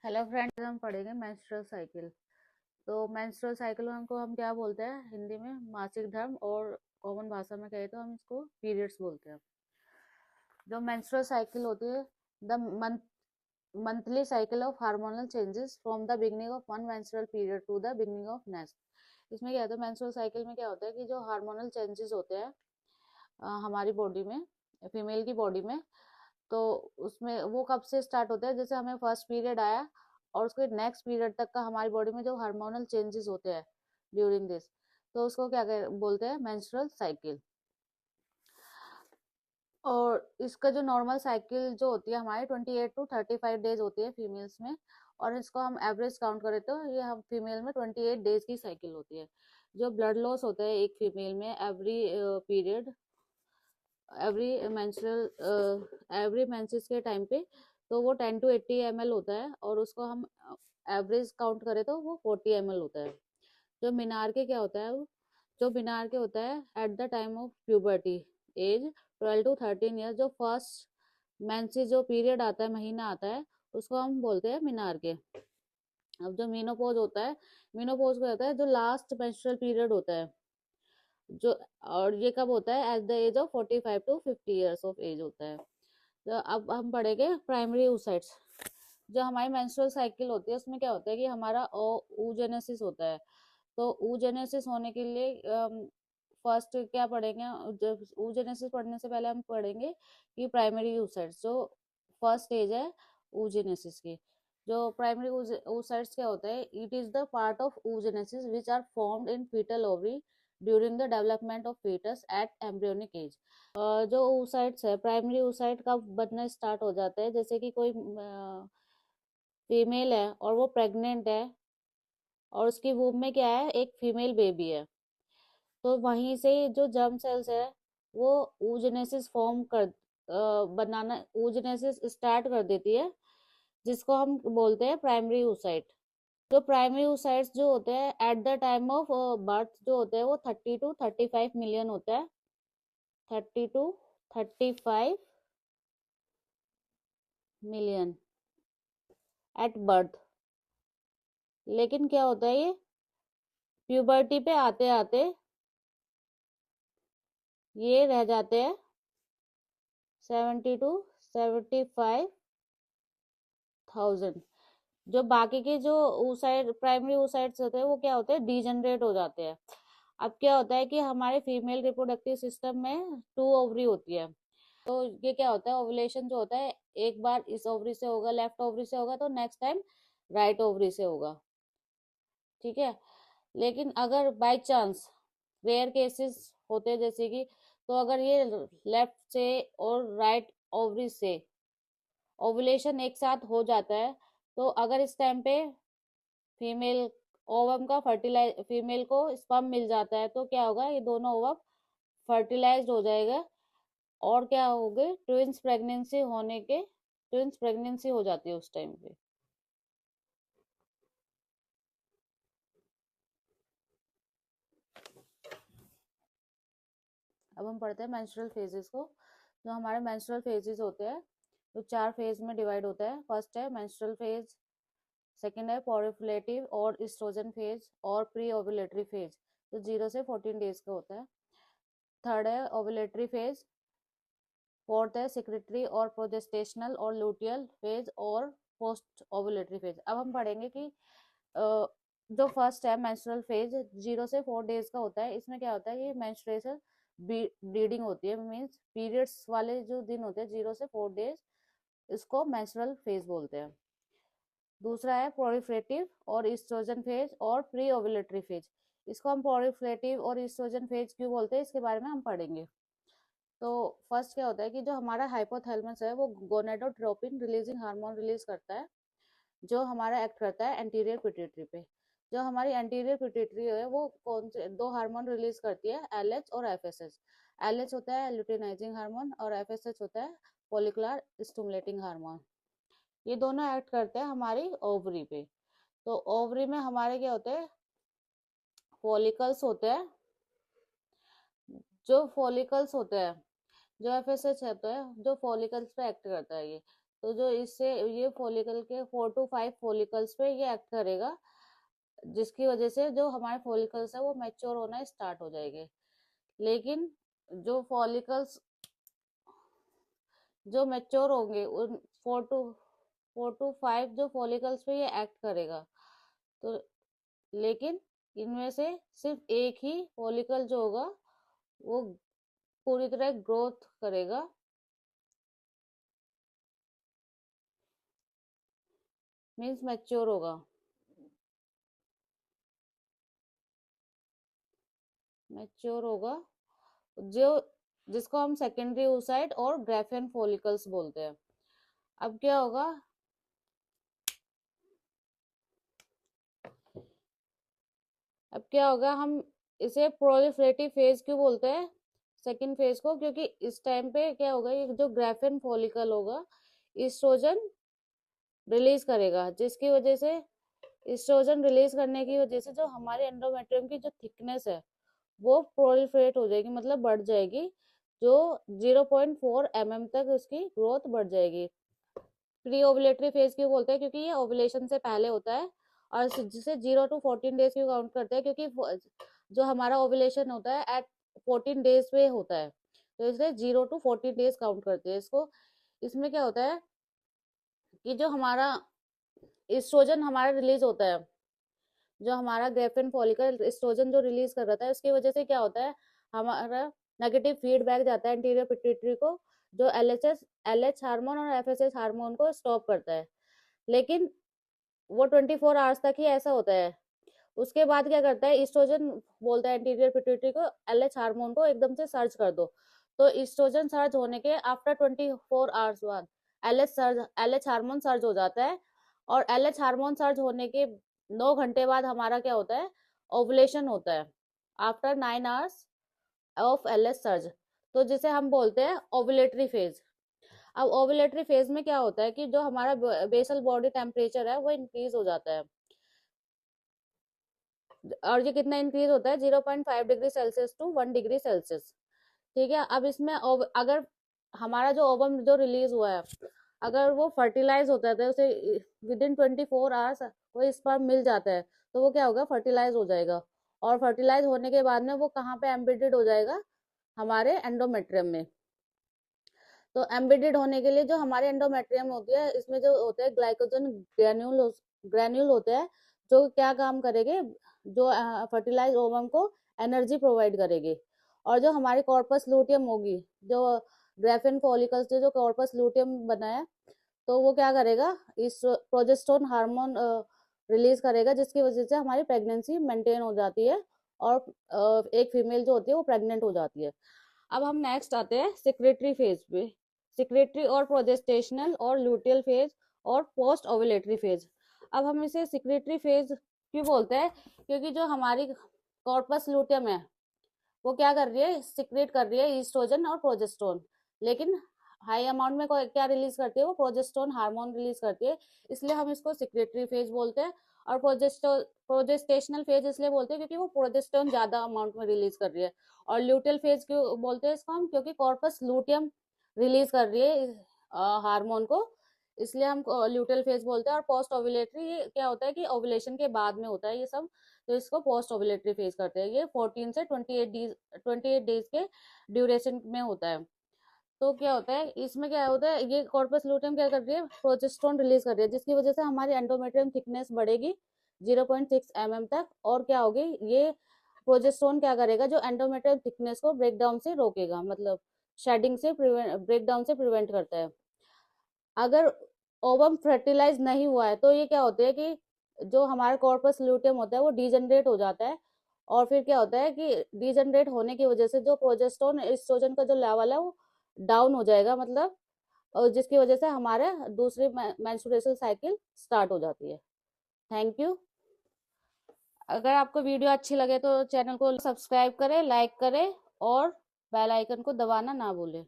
Hello friends, हम पढ़ेंगे menstrual cycle. तो मेंस्ट्रुअल साइकिल को हम क्या बोलते हैं हिंदी में? मासिक धर्म, और कॉमन भाषा में कहे तो हम इसको पीरियड्स बोलते हैं। जो मेंस्ट्रुअल साइकिल होती है, the monthly cycle of hormonal changes from the beginning of one menstrual period to the beginning of next. इसमें क्या होता है? मेंस्ट्रुअल साइकिल में क्या होता है कि जो हार्मोनल चेंजेस होते हैं हमारी बॉडी में, फीमेल की बॉडी में, तो उसमें वो कब से स्टार्ट होता है? जैसे हमें फर्स्ट पीरियड आया और उसके नेक्स्ट पीरियड तक का हमारी बॉडी में जो हार्मोनल चेंजेस होते हैं ड्यूरिंग दिस, तो उसको क्या बोलते हैं? Menstrual cycle. और इसका जो नॉर्मल साइकिल जो होती है हमारी 28 to 35 डेज होती है फीमेल्स में, और इसको हम एवरेज काउंट करें तो ये हम फीमेल में 28 डेज की साइकिल होती है। जो ब्लड लॉस होता है एक फीमेल में एवरी पीरियड, एवरी मेंसेस के टाइम पे, तो वो 10 to 80 ml होता है, और उसको हम एवरेज काउंट करें तो वो 40 ml होता है। जो मीनार के क्या होता है जो मीनार के होता है at the time of puberty, age 12 to 13 year, जो फर्स्ट मेंसेस जो पीरियड आता है, महीना आता है, उसको हम बोलते हैं मीनार के। अब जो मीनोपॉज होता है, मीनोपॉज का होता है जो लास्ट मेंस्ट्रुअल पीरियड होता है, जो, और ये कब होता है? At the age of 45 to 50 years of age होता है। तो अब हम पढ़ेंगे प्राइमरी oocytes। जो हमारी मेंस्ट्रुअल साइकिल होती है उसमें क्या होता है कि हमारा oogenesis होता है। तो oogenesis होने के लिए फर्स्ट क्या पढ़ेंगे? जब oogenesis पढ़ने से पहले हम पढ़ेंगे कि प्राइमरी oocytes, जो फर्स्ट स्टेज है oogenesis की। जो प्राइमरी oocytes क्या होता है? It is the part of oogenesis which are formed in foetal ovary during the development of fetus at embryonic age. जो oocytes है, प्राइमरी oocyte कब बनना स्टार्ट हो जाता है? जैसे कि कोई फीमेल है और वो प्रेग्नेंट है, और उसकी वूम में क्या है? एक फीमेल बेबी है। तो वहीं से जो जर्म सेल्स है वो oogenesis फॉर्म कर बनाना, oogenesis स्टार्ट कर देती है, जिसको हम बोलते हैं प्राइमरी oocyte। जो प्राइमरी oocytes जो होते हैं eight the time of birth जो होते हैं वो 30 to 35 मिलियन होता है। 30 to 35 मिलियन एट बर्थ। लेकिन क्या होता है, ये प्यूबर्टी पे आते आते ये रह जाते हैं 70 to 75,000। जो बाकी के जो oocyte, प्राइमरी oocytes होते हैं वो क्या होते हैं? डीजनरेट हो जाते हैं। अब क्या होता है कि हमारे फीमेल रिप्रोडक्टिव सिस्टम में 2 ओवरी होती है। तो ये क्या होता है? ओवुलेशन जो होता है, एक बार इस ओवरी से होगा, लेफ्ट ओवरी से होगा, तो नेक्स्ट टाइम राइट ओवरी से होगा। ठीक है। लेकिन अगर बाय चांस रेयर केसेस होते हैं, जैसे कि, तो अगर ये लेफ्ट से और राइट ओवरी से ओवुलेशन एक साथ हो जाता है, तो अगर इस टाइम पे फीमेल ओवम का फर्टिलाइज, फीमेल को स्पर्म मिल जाता है, तो क्या होगा? ये दोनों ओवम फर्टिलाइज्ड हो जाएगा, और क्या होगे? ट्विंस प्रेगनेंसी हो जाती है उस टाइम पे। अब हम पढ़ते हैं मेंस्ट्रुअल फेजेस को। जो हमारे मेंस्ट्रुअल फेजेस होते हैं तो 4 फेज में डिवाइड होता है। फर्स्ट है मेंस्ट्रुअल फेज, सेकंड है पोरिफलेटिव और इस्ट्रोजन फेज, और प्री ओवुलेटरी फेज, तो 0 से 14 डेज का होता है। थर्ड है ओवुलेटरी फेज, फोर्थ है सिक्रेटरी और प्रोजेस्टेशनल और लुटियल फेज, और पोस्ट ओवुलेटरी फेज। अब हम पढ़ेंगे कि जो फर्स्ट है मेंस्ट्रुअल फेज 0 से 4 डेज का होता है। इसमें क्या होता है कि मेंस्ट्रुएशन ब्लीडिंग होती है, मीन्स पीरियड्स वाले जो दिन होते हैं 0 से 4 डेज, इसको मेंस्ट्रुअल फेज बोलते हैं। दूसरा है प्रोलिफरेटिव और ईस्ट्रोजन फेज और प्री ओवुलेटरी फेज। इसको हम प्रोलिफरेटिव और ईस्ट्रोजन फेज क्यों बोलते हैं, इसके बारे में हम पढ़ेंगे। तो फर्स्ट क्या होता है कि जो हमारा हाइपोथैलेमस है वो गोनेडोट्रोपिन रिलीजिंग हार्मोन रिलीज करता है, जो हमारा एक्ट करता है एंटीरियर पिट्यूटरी पे। जो हमारी एंटीरियर पिट्यूटरी है वो कौन से 2 हार्मोन रिलीज करती है? एलएच और एफएसएच। एलएच होता है ल्यूटिनाइजिंग हार्मोन, और एफएसएच होता है फॉलिकुलर स्टिमुलेटिंग हार्मोन। ये दोनों एक्ट करते हैं हमारी ओवरी पे। तो ओवरी में हमारे क्या होते हैं? फॉलिकल्स होते हैं। जो फॉलिकल्स होते हैं, जो एफएसएच होता है जो फॉलिकल्स पे एक्ट करता है ये, तो जो इससे ये फॉलिकल के 4 to 5 फॉलिकल्स पे ये एक्ट करेगा, जिसकी वजह से जो हमारे फॉलिकल्स है वो मैच्योर होना स्टार्ट हो जाएंगे। लेकिन जो फॉलिकल्स जो मैच्योर होंगे उन 4 to 5 जो फॉलिकल्स पे ये एक्ट करेगा, तो लेकिन इनमें से सिर्फ एक ही फॉलिकल जो होगा वो पूरी तरह ग्रोथ करेगा, मीन्स मैच्योर होगा। मैच्योर होगा जो जिसको हम सेकेंडरी oocyte और ग्राफियन फॉलिकल्स बोलते हैं। अब क्या होगा, हम इसे प्रोलिफरेटिव फेज क्यों बोलते हैं सेकेंड फेज को, क्योंकि इस टाइम पे क्या होगा, ये जो ग्राफियन फॉलिकल होगा ईस्ट्रोजन रिलीज करेगा, जिसकी वजह से ईस्ट्रोजन रिलीज करने की वजह से जो हमारे एंडोमेट्रियम की जो थिकनेस है वो प्रोलिफरेट हो जाएगी, मतलब बढ़ जाएगी, जो 0.4 mm तक उसकी ग्रोथ बढ़ जाएगी। प्री ओवुलेटरी फेज क्यों बोलते हैं, क्योंकि ये ओवुलेशन से पहले होता है, और जिसे 0 to 14 days क्यों काउंट करते हैं, क्योंकि जो हमारा ओवुलेशन होता है एट 14 days पे होता है, तो इसलिए 0 to 14 days काउंट करते हैं इसको। इसमें क्या होता है कि जो हमारा एस्ट्रोजन हमारा रिलीज होता है, जो हमारा ग्राफियन फॉलिकल एस्ट्रोजन जो रिलीज कर रहा है, उसकी वजह से क्या होता है, हमारा नेगेटिव फीडबैक जाता है एंटीरियर पिट्यूटरी को, जो एलएच हार्मोन और एफएसएच हार्मोन को स्टॉप करता है। लेकिन वो 24 आवर्स तक ही ऐसा होता है, उसके बाद क्या करता है, ईस्ट्रोजन बोलता है एंटीरियर पिट्यूटरी को एलएच हार्मोन को एकदम से सर्च कर दो, तो ईस्ट्रोजन सर्च होने के आफ्टर 24 आवर्स बाद एलएच हार्मोन सर्च हो जाता है, और एलएच हार्मोन सर्च होने के 9 घंटे बाद हमारा क्या होता है, ओवुलेशन होता है after 9 hours of LH search, तो जिसे हम बोलते हैं ओवुलेटरी फेज। अब ओवुलेटरी फेज में क्या होता है कि जो हमारा बेसल बॉडी टेम्परेचर है वो इंक्रीज हो जाता है, और ये कितना इंक्रीज होता है, 0.5 degree Celsius to 1 degree Celsius. ठीक है, अब इसमें अगर हमारा जो ओवम जो रिलीज हुआ है, अगर वो फर्टिलाइज होता है तो उसे विद इन 24 आवर्स वो स्पर्म मिल जाता है, तो वो क्या होगा, फर्टिलाइज हो जाएगा, और फर्टिलाइज होने के बाद में वो कहाँ पे एम्बेडेड हो जाएगा, हमारे एंडोमेट्रियम में। तो एम्बेडेड होने के लिए जो हमारे एंडोमेट्रियम होती है, इसमें जो होते हैं ग्लाइकोजन ग्रैन्यूल होते हैं, जो क्या काम करेंगे, जो फर्टिलाइज ओवम को एनर्जी प्रोवाइड करेगी, और जो हमारी कॉर्पस लूटियम होगी, जो ग्राफियन फॉलिकल्स से जो कॉर्पस लूटियम बना है, तो वो क्या करेगा, इस प्रोजेस्टेरोन हार्मोन रिलीज करेगा, जिसकी वजह से हमारी प्रेगनेंसी मेंटेन हो जाती है, और एक फीमेल जो होती है वो प्रेग्नेंट हो जाती है। अब हम नेक्स्ट आते हैं सिक्रेटरी फेज पे, सिक्रेटरी और प्रोजेस्टेशनल और लूटियल फेज और पोस्ट ओवुलेटरी फेज। अब हम इसे सिक्रेटरी फेज क्यों बोलते हैं, क्योंकि जो हमारी कॉर्पस लूटियम है वो क्या कर रही है, सिक्रेट कर रही है ईस्ट्रोजन और प्रोजेस्टेरोन, लेकिन हाई अमाउंट में क्या रिलीज करती है, वो प्रोजेस्टेरोन हार्मोन रिलीज करती है, इसलिए हम इसको सिक्रेटरी फेज बोलते हैं। और प्रोजेस्टेशनल फेज इसलिए बोलते हैं क्योंकि वो प्रोजेस्टेरोन ज्यादा अमाउंट में रिलीज कर रही है। और ल्यूटियल फेज क्यों बोलते हैं इसको हम, क्योंकि कॉर्पस लूटियम रिलीज कर रही है हार्मोन को, इसलिए हम ल्यूटियल फेज बोलते हैं। और पोस्ट ओवुलेटरी क्या होता है कि ओवुलेशन के बाद में होता है ये सब, तो इसको पोस्ट ओवुलेटरी फेज करते हैं, ये 14 से 28 डेज के ड्यूरेशन में होता है। तो क्या होता है इसमें, क्या होता है, ये कॉर्पस लूटियम क्या कर रही है, प्रोजेस्टेरोन रिलीज कर रही है, जिसकी वजह से हमारी एंडोमेट्रियम थिकनेस बढ़ेगी 0.6 mm तक, और क्या होगी, ये प्रोजेस्टेरोन क्या करेगा, जो एंडोमेट्रियम थिकनेस को ब्रेक डाउन से रोकेगा, मतलब शेडिंग से ब्रेक डाउन से प्रिवेंट करता है। अगर ओवम फर्टिलाइज नहीं हुआ है तो ये क्या होता है कि जो हमारा कॉर्पस लूटियम होता है वो डीजनरेट हो जाता है, और फिर क्या होता है कि डीजनरेट होने की वजह से जो प्रोजेस्टेरोन एस्ट्रोजन का जो लेवल है वो डाउन हो जाएगा, मतलब, और जिसकी वजह से हमारे दूसरी मेंस्ट्रुएशन साइकिल स्टार्ट हो जाती है। Thank you. अगर आपको वीडियो अच्छी लगे तो चैनल को सब्सक्राइब करें, लाइक करें, और बेल आइकन को दबाना ना भूलें।